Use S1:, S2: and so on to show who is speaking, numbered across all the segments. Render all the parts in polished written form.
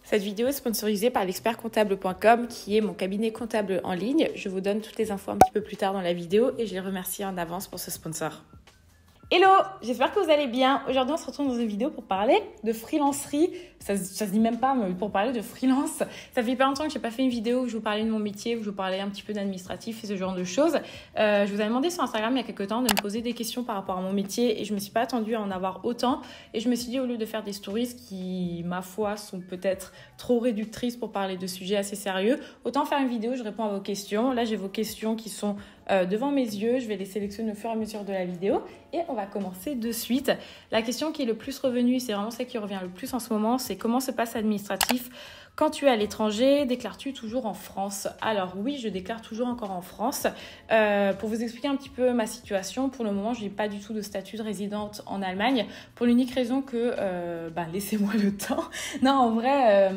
S1: Cette vidéo est sponsorisée par l'expertcomptable.com qui est mon cabinet comptable en ligne. Je vous donne toutes les infos un petit peu plus tard dans la vidéo et je les remercie en avance pour ce sponsor. Hello, j'espère que vous allez bien. Aujourd'hui, on se retrouve dans une vidéo pour parler de freelancerie. Ça se dit même pas, mais pour parler de freelance. Ça fait pas longtemps que j'ai pas fait une vidéo où je vous parlais de mon métier, où je vous parlais un petit peu d'administratif et ce genre de choses. Je vous avais demandé sur Instagram il y a quelques temps de me poser des questions par rapport à mon métier et je me suis pas attendue à en avoir autant. Et je me suis dit, au lieu de faire des stories qui, ma foi, sont peut-être trop réductrices pour parler de sujets assez sérieux, autant faire une vidéo où je réponds à vos questions. Là, j'ai vos questions qui sont devant mes yeux. Je vais les sélectionner au fur et à mesure de la vidéo et on va commencer de suite. La question qui est le plus revenue, c'est vraiment celle qui revient le plus en ce moment, c'est comment se passe l'administratif quand tu es à l'étranger? Déclares-tu toujours en France? Alors oui, je déclare toujours encore en France. Pour vous expliquer un petit peu ma situation, pour le moment, je n'ai pas du tout de statut de résidente en Allemagne, pour l'unique raison que, laissez-moi le temps. Non, en vrai,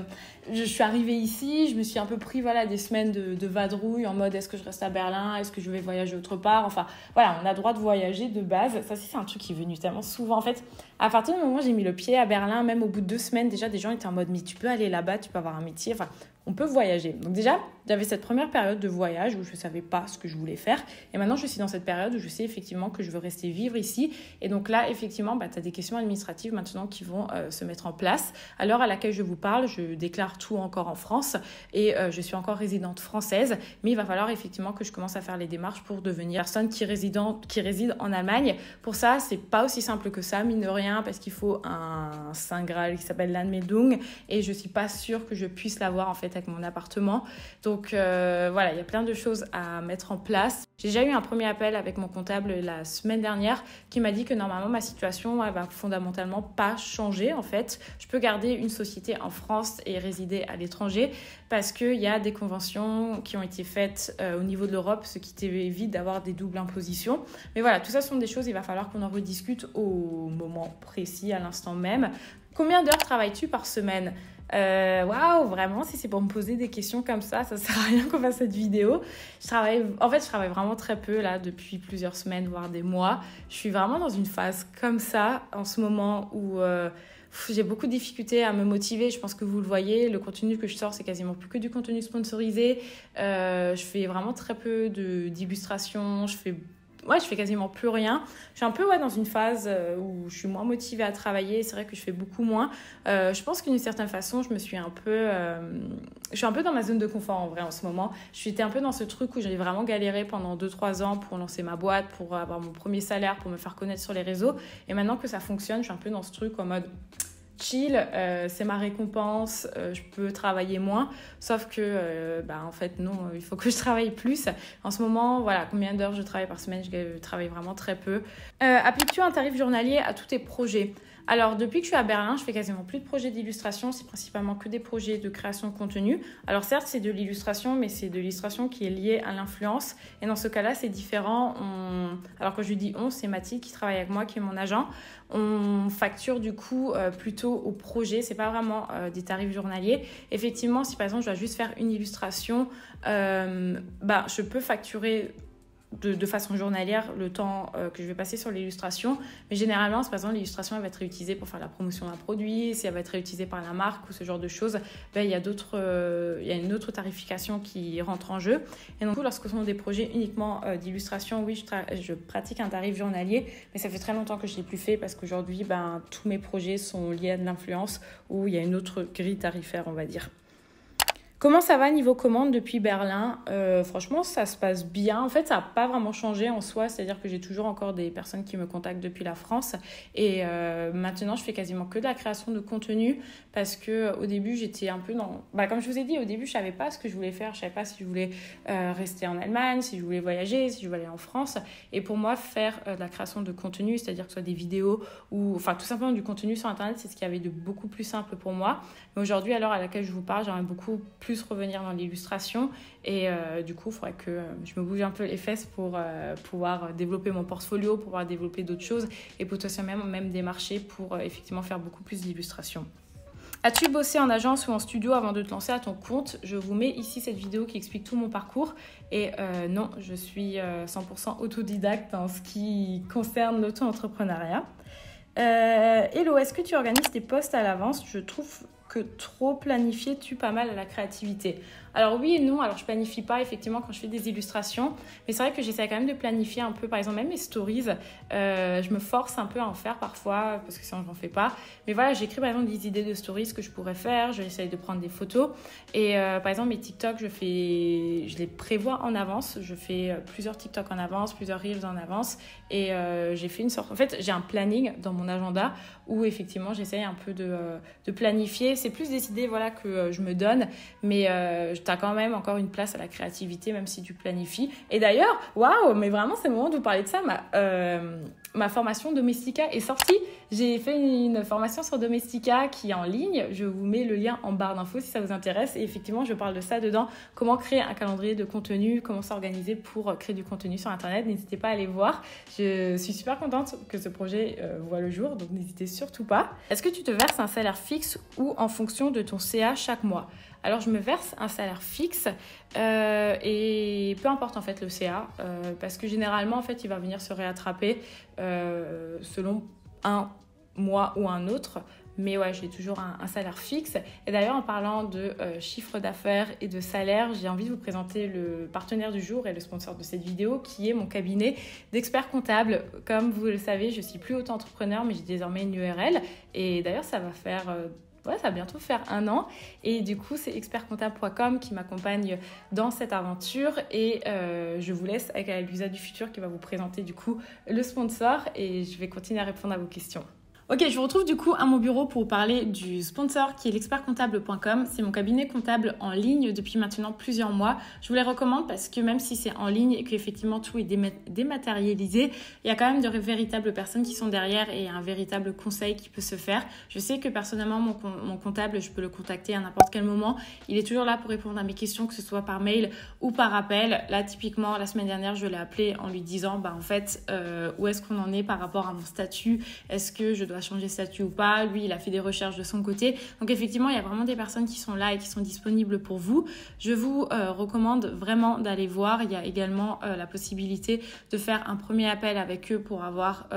S1: je suis arrivée ici, je me suis un peu pris des semaines de vadrouille en mode est-ce que je reste à Berlin, est-ce que je vais voyager autre part, enfin voilà, on a le droit de voyager de base. Ça c'est un truc qui est venu tellement souvent. En fait, à partir du moment où j'ai mis le pied à Berlin, même au bout de 2 semaines, déjà des gens étaient en mode mais tu peux aller là-bas, tu peux avoir un métier, enfin on peut voyager. Donc déjà, j'avais cette première période de voyage où je ne savais pas ce que je voulais faire. Et maintenant, je suis dans cette période où je sais effectivement que je veux rester vivre ici. Et donc là, effectivement, tu as des questions administratives maintenant qui vont se mettre en place. À l'heure à laquelle je vous parle, je déclare tout encore en France et je suis encore résidente française. Mais il va falloir effectivement que je commence à faire les démarches pour devenir personne qui réside en Allemagne. Pour ça, c'est pas aussi simple que ça, mine de rien, parce qu'il faut un Saint Graal qui s'appelle l'Anmeldung. Et je suis pas sûre que je puisse l'avoir en fait avec mon appartement. Donc voilà, il y a plein de choses à mettre en place. J'ai déjà eu un premier appel avec mon comptable la semaine dernière qui m'a dit que normalement ma situation elle va fondamentalement pas changer en fait. Je peux garder une société en France et résider à l'étranger parce qu'il y a des conventions qui ont été faites au niveau de l'Europe, ce qui t'évite d'avoir des doubles impositions. Mais voilà, tout ça sont des choses, il va falloir qu'on en rediscute au moment précis, à l'instant même. Combien d'heures travailles-tu par semaine ? Waouh, vraiment, si c'est pour me poser des questions comme ça sert à rien qu'on fasse cette vidéo. Je travaille vraiment très peu là depuis plusieurs semaines, voire des mois. Je suis vraiment dans une phase comme ça en ce moment où j'ai beaucoup de difficultés à me motiver. Je pense que vous le voyez, le contenu que je sors, c'est quasiment plus que du contenu sponsorisé. Je fais vraiment très peu d'illustrations. Je fais quasiment plus rien. Je suis un peu dans une phase où je suis moins motivée à travailler. C'est vrai que je fais beaucoup moins. Je pense qu'une certaine façon, je suis un peu dans ma zone de confort en vrai en ce moment. J'étais un peu dans ce truc où j'avais vraiment galéré pendant 2-3 ans pour lancer ma boîte, pour avoir mon premier salaire, pour me faire connaître sur les réseaux. Et maintenant que ça fonctionne, je suis un peu dans ce truc en mode chill, c'est ma récompense, je peux travailler moins, sauf que en fait non, il faut que je travaille plus. En ce moment, voilà, combien d'heures je travaille par semaine? Je travaille vraiment très peu. Appliques-tu un tarif journalier à tous tes projets? Alors, depuis que je suis à Berlin, je fais quasiment plus de projets d'illustration. C'est principalement que des projets de création de contenu. Alors, certes, c'est de l'illustration, mais c'est de l'illustration qui est liée à l'influence. Et dans ce cas-là, c'est différent. Alors, quand je dis on, c'est Mathilde qui travaille avec moi, qui est mon agent. On facture du coup plutôt au projet. C'est pas vraiment des tarifs journaliers. Effectivement, si par exemple, je dois juste faire une illustration, je peux facturer de façon journalière le temps que je vais passer sur l'illustration, mais généralement par exemple l'illustration elle va être réutilisée pour faire la promotion d'un produit, si elle va être réutilisée par la marque ou ce genre de choses, il y a une autre tarification qui rentre en jeu. Et donc lorsque ce sont des projets uniquement d'illustration, oui je pratique un tarif journalier, mais ça fait très longtemps que je ne l'ai plus fait parce qu'aujourd'hui tous mes projets sont liés à de l'influence où il y a une autre grille tarifaire on va dire. Comment ça va niveau commande depuis Berlin? Franchement, ça se passe bien. En fait, ça n'a pas vraiment changé en soi. C'est-à-dire que j'ai toujours encore des personnes qui me contactent depuis la France. Et maintenant, je fais quasiment que de la création de contenu parce qu'au début, j'étais un peu dans... comme je vous ai dit, au début, je ne savais pas ce que je voulais faire. Je ne savais pas si je voulais rester en Allemagne, si je voulais voyager, si je voulais aller en France. Et pour moi, faire de la création de contenu, c'est-à-dire que ce soit des vidéos ou tout simplement du contenu sur Internet, c'est ce qu'il y avait de beaucoup plus simple pour moi. Mais aujourd'hui, à l'heure à laquelle je vous parle, j'aimerais beaucoup plus revenir dans l'illustration et du coup il faudrait que je me bouge un peu les fesses pour pouvoir développer mon portfolio, pour pouvoir développer d'autres choses et potentiellement même des marchés pour effectivement faire beaucoup plus d'illustrations. As-tu bossé en agence ou en studio avant de te lancer à ton compte? Je vous mets ici cette vidéo qui explique tout mon parcours et non, je suis 100% autodidacte en ce qui concerne l'auto-entrepreneuriat. Hello, est-ce que tu organises tes posts à l'avance? Je trouve que trop planifier tue pas mal à la créativité. Alors oui et non, alors je planifie pas effectivement quand je fais des illustrations, mais c'est vrai que j'essaie quand même de planifier un peu, par exemple même mes stories, je me force un peu à en faire parfois, parce que sinon je n'en fais pas, mais voilà, j'écris par exemple des idées de stories que je pourrais faire, j'essaie de prendre des photos, et par exemple mes TikTok, je les prévois en avance, je fais plusieurs TikTok en avance, plusieurs Reels en avance, et j'ai fait une sorte, en fait j'ai un planning dans mon agenda, où effectivement j'essaie un peu de planifier, c'est plus des idées voilà, que je me donne, mais tu as quand même encore une place à la créativité, même si tu planifies. Et d'ailleurs, waouh, mais vraiment, c'est le moment de vous parler de ça. Ma formation Domestika est sortie. J'ai fait une formation sur Domestika qui est en ligne. Je vous mets le lien en barre d'infos si ça vous intéresse. Et effectivement, je parle de ça dedans. Comment créer un calendrier de contenu, comment s'organiser pour créer du contenu sur Internet. N'hésitez pas à aller voir. Je suis super contente que ce projet voit le jour, donc n'hésitez surtout pas. Est-ce que tu te verses un salaire fixe ou en fonction de ton CA chaque mois ? Alors, je me verse un salaire fixe et peu importe en fait le CA parce que généralement, en fait, il va venir se réattraper selon un mois ou un autre. Mais ouais, j'ai toujours un salaire fixe. Et d'ailleurs, en parlant de chiffre d'affaires et de salaire, j'ai envie de vous présenter le partenaire du jour et le sponsor de cette vidéo qui est mon cabinet d'experts comptables. Comme vous le savez, je ne suis plus auto-entrepreneur, mais j'ai désormais une URL. Et d'ailleurs, ça va faire... ça va bientôt faire 1 an et du coup c'est expertcomptable.com qui m'accompagne dans cette aventure et je vous laisse avec Luisa du futur qui va vous présenter du coup le sponsor et je vais continuer à répondre à vos questions. Ok, je vous retrouve du coup à mon bureau pour vous parler du sponsor qui est l'expertcomptable.com. C'est mon cabinet comptable en ligne depuis maintenant plusieurs mois. Je vous les recommande parce que même si c'est en ligne et qu'effectivement tout est dématérialisé, il y a quand même de véritables personnes qui sont derrière et un véritable conseil qui peut se faire. Je sais que personnellement, mon comptable, je peux le contacter à n'importe quel moment. Il est toujours là pour répondre à mes questions, que ce soit par mail ou par appel. Là, typiquement, la semaine dernière, je l'ai appelé en lui disant, en fait, où est-ce qu'on en est par rapport à mon statut ? Est-ce que je dois changer de statut ou pas. Lui, il a fait des recherches de son côté. Donc effectivement, il y a vraiment des personnes qui sont là et qui sont disponibles pour vous. Je vous recommande vraiment d'aller voir. Il y a également la possibilité de faire un premier appel avec eux pour avoir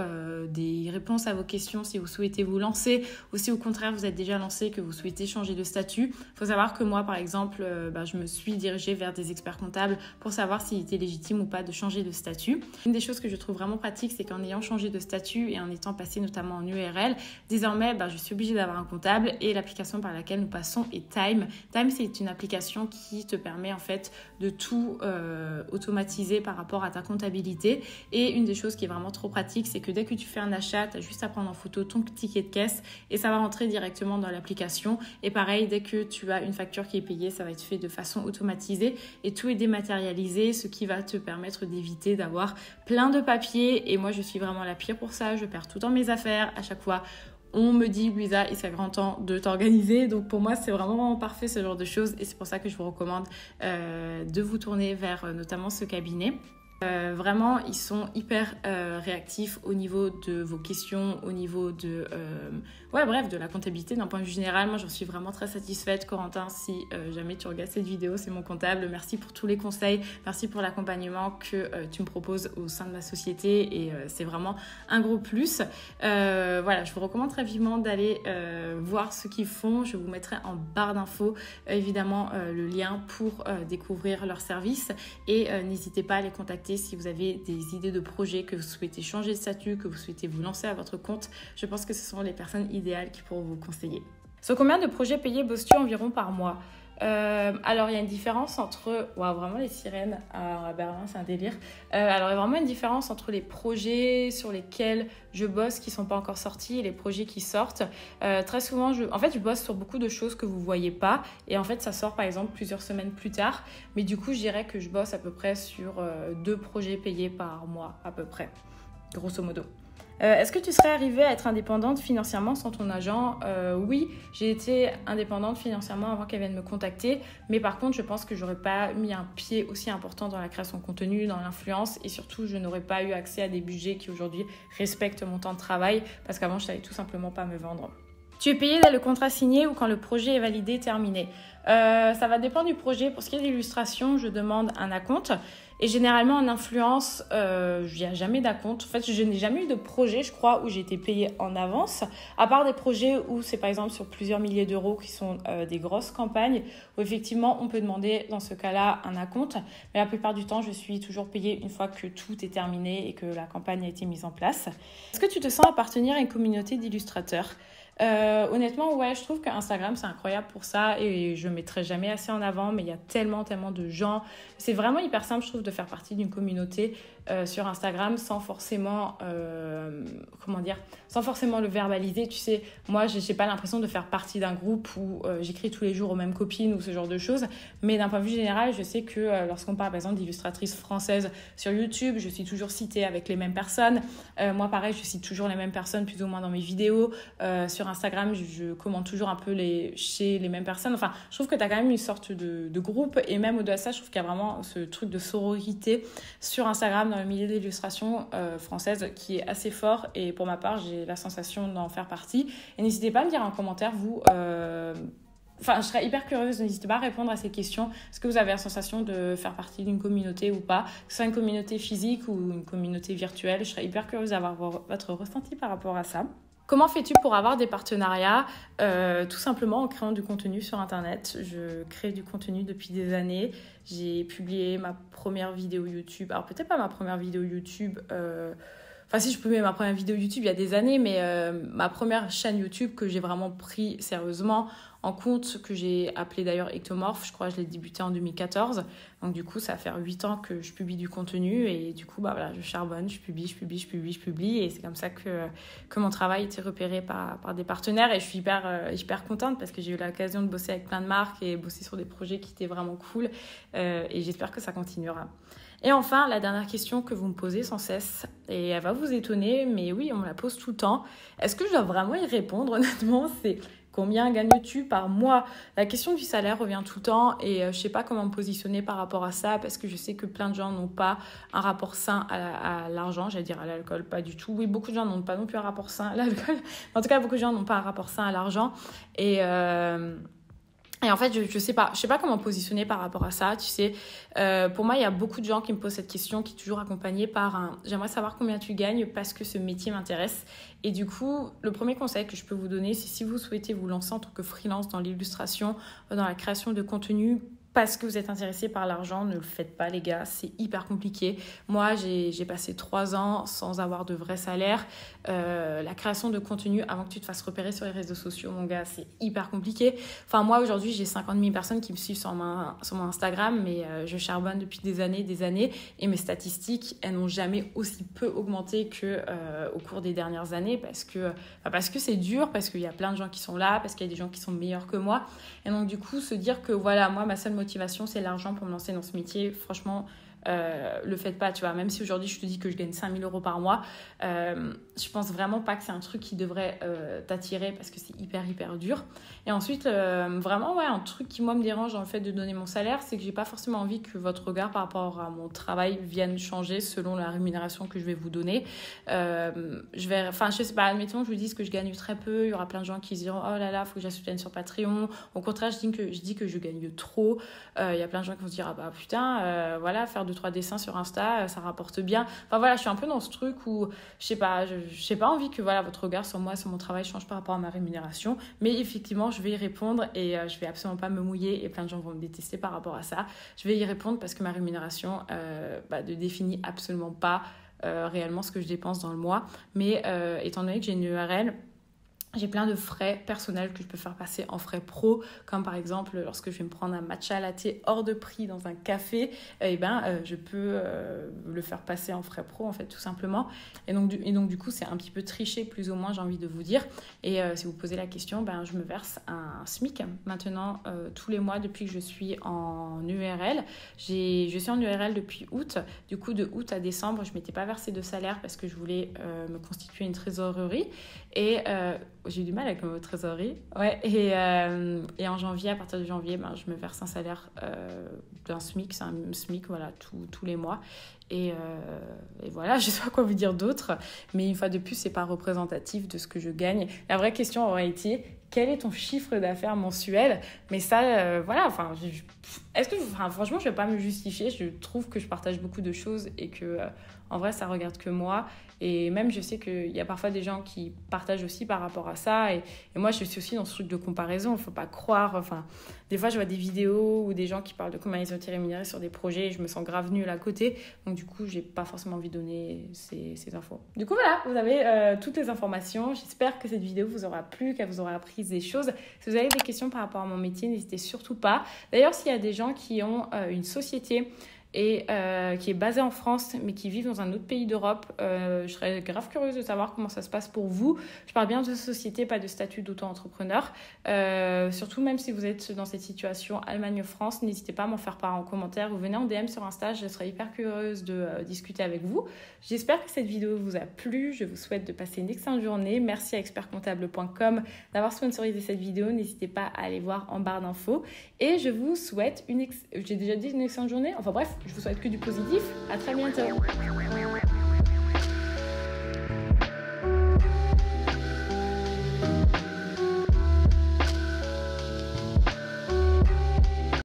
S1: des réponses à vos questions si vous souhaitez vous lancer ou si au contraire vous êtes déjà lancé et que vous souhaitez changer de statut. Il faut savoir que moi, par exemple, je me suis dirigée vers des experts comptables pour savoir s'il était légitime ou pas de changer de statut. Une des choses que je trouve vraiment pratique, c'est qu'en ayant changé de statut et en étant passé notamment en URL, désormais, je suis obligée d'avoir un comptable et l'application par laquelle nous passons est Time. Time, c'est une application qui te permet en fait de tout automatiser par rapport à ta comptabilité. Et une des choses qui est vraiment trop pratique, c'est que dès que tu fais un achat, tu as juste à prendre en photo ton ticket de caisse et ça va rentrer directement dans l'application. Et pareil, dès que tu as une facture qui est payée, ça va être fait de façon automatisée et tout est dématérialisé, ce qui va te permettre d'éviter d'avoir plein de papiers. Et moi, je suis vraiment la pire pour ça. Je perds tout dans mes affaires à chaque fois. On me dit, Louisa, il serait grand temps de t'organiser. Donc pour moi, c'est vraiment parfait ce genre de choses. Et c'est pour ça que je vous recommande de vous tourner vers notamment ce cabinet. Vraiment, ils sont hyper réactifs au niveau de vos questions, au niveau de, de la comptabilité d'un point de vue général. Moi, j'en suis vraiment très satisfaite. Corentin, si jamais tu regardes cette vidéo, c'est mon comptable. Merci pour tous les conseils. Merci pour l'accompagnement que tu me proposes au sein de ma société et c'est vraiment un gros plus. Je vous recommande très vivement d'aller voir ce qu'ils font. Je vous mettrai en barre d'infos, évidemment, le lien pour découvrir leurs services et n'hésitez pas à les contacter si vous avez des idées de projets, que vous souhaitez changer de statut, que vous souhaitez vous lancer à votre compte. Je pense que ce sont les personnes idéales qui pourront vous conseiller. Sur combien de projets payés bosses-tu environ par mois ? Alors il y a une différence entre vraiment les sirènes à Berlin, c'est un délire. Alors il y a vraiment une différence entre les projets sur lesquels je bosse qui sont pas encore sortis et les projets qui sortent. Très souvent je bosse sur beaucoup de choses que vous voyez pas et en fait ça sort par exemple plusieurs semaines plus tard, mais du coup je dirais que je bosse à peu près sur 2 projets payés par mois à peu près, grosso modo. Est-ce que tu serais arrivée à être indépendante financièrement sans ton agent ? Oui, j'ai été indépendante financièrement avant qu'elle vienne me contacter, mais par contre, je pense que j'aurais pas mis un pied aussi important dans la création de contenu, dans l'influence, et surtout, je n'aurais pas eu accès à des budgets qui aujourd'hui respectent mon temps de travail, parce qu'avant, je savais tout simplement pas me vendre. Tu es payé dès le contrat signé ou quand le projet est validé, terminé. Ça va dépendre du projet. Pour ce qui est d'illustration, je demande un acompte. Et généralement, en influence, il n'y a jamais d'acompte. En fait, je n'ai jamais eu de projet, je crois, où j'ai été payée en avance. À part des projets où c'est par exemple sur plusieurs milliers d'euros qui sont des grosses campagnes, où effectivement, on peut demander dans ce cas-là un acompte. Mais la plupart du temps, je suis toujours payée une fois que tout est terminé et que la campagne a été mise en place. Est-ce que tu te sens appartenir à une communauté d'illustrateurs ? Honnêtement, ouais, je trouve qu'Instagram c'est incroyable pour ça et je ne mettrai jamais assez en avant, mais il y a tellement de gens. C'est vraiment hyper simple, je trouve, de faire partie d'une communauté sur Instagram sans forcément, sans forcément le verbaliser. Tu sais, moi, je n'ai pas l'impression de faire partie d'un groupe où j'écris tous les jours aux mêmes copines ou ce genre de choses, mais d'un point de vue général, je sais que lorsqu'on parle par exemple d'illustratrices françaises sur YouTube, je suis toujours citée avec les mêmes personnes. Moi, pareil, je cite toujours les mêmes personnes plus ou moins dans mes vidéos. Sur Instagram, je commente toujours un peu chez les mêmes personnes. Enfin, je trouve que tu as quand même une sorte de groupe et même au-delà de ça, je trouve qu'il y a vraiment ce truc de sororité sur Instagram dans le milieu de l'illustration française qui est assez fort et pour ma part, j'ai la sensation d'en faire partie. Et n'hésitez pas à me dire en commentaire, vous... je serais hyper curieuse, n'hésitez pas à répondre à ces questions. Est-ce que vous avez la sensation de faire partie d'une communauté ou pas ? Que ce soit une communauté physique ou une communauté virtuelle, je serais hyper curieuse d'avoir votre ressenti par rapport à ça. Comment fais-tu pour avoir des partenariats ? Tout simplement en créant du contenu sur Internet. Je crée du contenu depuis des années. J'ai publié ma première vidéo YouTube. Alors peut-être pas ma première vidéo YouTube... si je publiais ma première vidéo YouTube il y a des années, mais ma première chaîne YouTube que j'ai vraiment pris sérieusement en compte, que j'ai appelée d'ailleurs Ectomorph, je crois que je l'ai débuté en 2014. Donc du coup, ça va faire 8 ans que je publie du contenu et du coup, je charbonne, je publie et c'est comme ça que mon travail était repéré par des partenaires et je suis hyper contente parce que j'ai eu l'occasion de bosser avec plein de marques et bosser sur des projets qui étaient vraiment cool et j'espère que ça continuera. Et enfin, la dernière question que vous me posez sans cesse, et elle va vous étonner, mais oui, on me la pose tout le temps. Est-ce que je dois vraiment y répondre ? Honnêtement, c'est combien gagnes-tu par mois ? La question du salaire revient tout le temps et je ne sais pas comment me positionner par rapport à ça parce que je sais que plein de gens n'ont pas un rapport sain à l'argent, j'allais dire à l'alcool, pas du tout. Oui, beaucoup de gens n'ont pas non plus un rapport sain à l'alcool. En tout cas, beaucoup de gens n'ont pas un rapport sain à l'argent Et en fait, je sais pas comment me positionner par rapport à ça, tu sais. Pour moi, il y a beaucoup de gens qui me posent cette question, qui est toujours accompagnée par un « j'aimerais savoir combien tu gagnes parce que ce métier m'intéresse ». Et du coup, le premier conseil que je peux vous donner, c'est si vous souhaitez vous lancer en tant que freelance dans l'illustration, dans la création de contenu, parce que vous êtes intéressé par l'argent, ne le faites pas les gars, c'est hyper compliqué. Moi, j'ai passé 3 ans sans avoir de vrai salaire. La création de contenu, avant que tu te fasses repérer sur les réseaux sociaux, mon gars, c'est hyper compliqué. Enfin, moi, aujourd'hui, j'ai 50 000 personnes qui me suivent sur mon Instagram, mais je charbonne depuis des années, et mes statistiques, elles n'ont jamais aussi peu augmenté qu'au cours des dernières années, parce que c'est dur, parce qu'il y a plein de gens qui sont là, parce qu'il y a des gens qui sont meilleurs que moi. Et donc, du coup, se dire que voilà, moi, ma seule motivation, c'est l'argent pour me lancer dans ce métier. Franchement, le faites pas, tu vois. Même si aujourd'hui, je te dis que je gagne 5 000 € par mois, je pense vraiment pas que c'est un truc qui devrait t'attirer parce que c'est hyper dur. Et ensuite, vraiment, ouais, un truc qui, moi, me dérange dans le fait de donner mon salaire, c'est que j'ai pas forcément envie que votre regard par rapport à mon travail vienne changer selon la rémunération que je vais vous donner. Je sais pas, admettons, je vous dis que je gagne très peu, il y aura plein de gens qui se diront « oh là là, faut que j'assoutienne sur Patreon ». Au contraire, je dis que je gagne trop. Il y a plein de gens qui vont se dire « ah bah putain, voilà, faire 2-3 dessins sur Insta, ça rapporte bien ». Enfin voilà, je suis un peu dans ce truc où, j'ai pas envie que voilà, votre regard sur moi, sur mon travail change par rapport à ma rémunération. Mais effectivement, je vais y répondre et je vais absolument pas me mouiller et plein de gens vont me détester par rapport à ça. Je vais y répondre parce que ma rémunération ne définit absolument pas réellement ce que je dépense dans le mois. Mais étant donné que j'ai une URL, j'ai plein de frais personnels que je peux faire passer en frais pro, comme par exemple lorsque je vais me prendre un matcha latte hors de prix dans un café, je peux le faire passer en frais pro en fait tout simplement. Et donc du coup c'est un petit peu triché plus ou moins, j'ai envie de vous dire. Et si vous posez la question, je me verse un SMIC maintenant tous les mois depuis que je suis en URL. Je suis en URL depuis août. Du coup de août à décembre, je m'étais pas versé de salaire parce que je voulais me constituer une trésorerie. Et j'ai eu du mal avec ma trésorerie. Ouais, et en janvier, à partir de janvier, je me verse un salaire d'un SMIC, c'est un SMIC, voilà, tous les mois. Et voilà, je sais pas quoi vous dire d'autre, mais une fois de plus, c'est pas représentatif de ce que je gagne. La vraie question aurait été, quel est ton chiffre d'affaires mensuel? Mais ça, voilà, enfin, franchement, je vais pas me justifier. Je trouve que je partage beaucoup de choses et que, en vrai, ça regarde que moi. Et même, je sais qu'il y a parfois des gens qui partagent aussi par rapport à ça. Et moi, je suis aussi dans ce truc de comparaison. Il ne faut pas croire. Enfin, des fois, je vois des vidéos ou des gens qui parlent de comment ils ont été rémunérés sur des projets et je me sens grave nulle à côté. Donc, du coup, je n'ai pas forcément envie de donner ces infos. Du coup, voilà, vous avez toutes les informations. J'espère que cette vidéo vous aura plu, qu'elle vous aura appris des choses. Si vous avez des questions par rapport à mon métier, n'hésitez surtout pas. D'ailleurs, s'il y a des gens qui ont une société et qui est basée en France, mais qui vivent dans un autre pays d'Europe. Je serais grave curieuse de savoir comment ça se passe pour vous. Je parle bien de société, pas de statut d'auto-entrepreneur. Surtout, même si vous êtes dans cette situation Allemagne-France, n'hésitez pas à m'en faire part en commentaire ou venez en DM sur Insta. Je serais hyper curieuse de discuter avec vous. J'espère que cette vidéo vous a plu. Je vous souhaite de passer une excellente journée. Merci à expertcomptable.com d'avoir sponsorisé cette vidéo. N'hésitez pas à aller voir en barre d'infos. Et je vous souhaite j'ai déjà dit une excellente journée. Enfin bref, je vous souhaite que du positif. À très bientôt.